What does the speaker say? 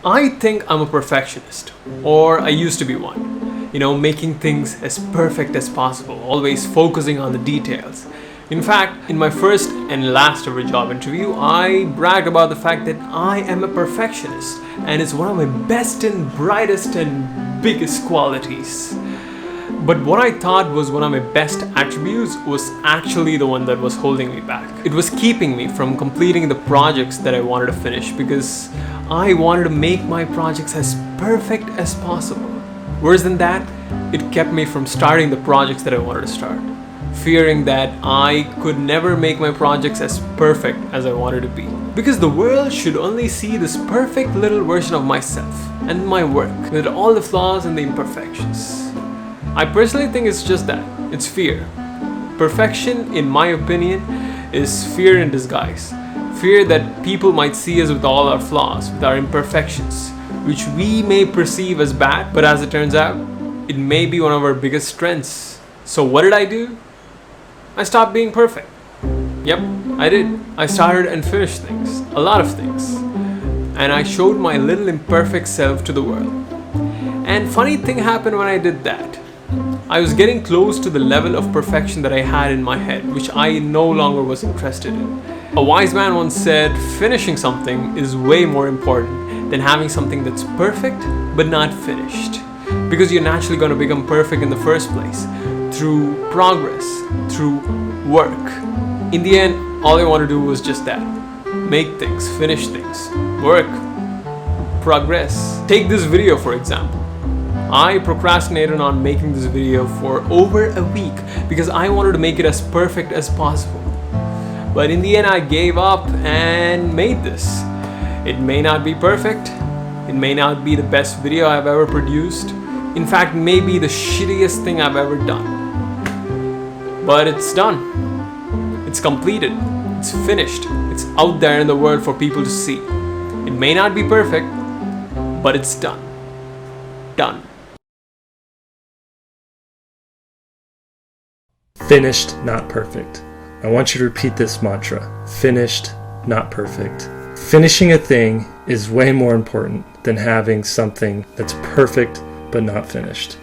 I think I'm a perfectionist, or I used to be one. Making things as perfect as possible, always focusing on the details. In fact, in my first and last ever job interview, I bragged about the fact that I am a perfectionist, and it's one of my best and brightest and biggest qualities. But what I thought was one of my best attributes was actually the one that was holding me back. It was keeping me from completing the projects that I wanted to finish because I wanted to make my projects as perfect as possible. Worse than that, it kept me from starting the projects that I wanted to start, fearing that I could never make my projects as perfect as I wanted to be. Because the world should only see this perfect little version of myself and my work, with all the flaws and the imperfections. I personally think it's just that. It's fear. Perfection, in my opinion, is fear in disguise. Fear that people might see us with all our flaws, with our imperfections, which we may perceive as bad, but as it turns out, it may be one of our biggest strengths. So what did I do? I stopped being perfect. Yep, I did. I started and finished things, a lot of things. And I showed my little imperfect self to the world. And funny thing happened when I did that. I was getting close to the level of perfection that I had in my head, which I no longer was interested in. A wise man once said, finishing something is way more important than having something that's perfect but not finished. Because you're naturally going to become perfect in the first place, through progress, through work. In the end, all I want to do was just that. Make things, finish things, work, progress. Take this video for example. I procrastinated on making this video for over a week because I wanted to make it as perfect as possible. But in the end, I gave up and made this. It may not be perfect. It may not be the best video I've ever produced. In fact, it may be the shittiest thing I've ever done. But it's done. It's completed. It's finished. It's out there in the world for people to see. It may not be perfect, but it's done. Done. Finished, not perfect. I want you to repeat this mantra. Finished, not perfect. Finishing a thing is way more important than having something that's perfect but not finished.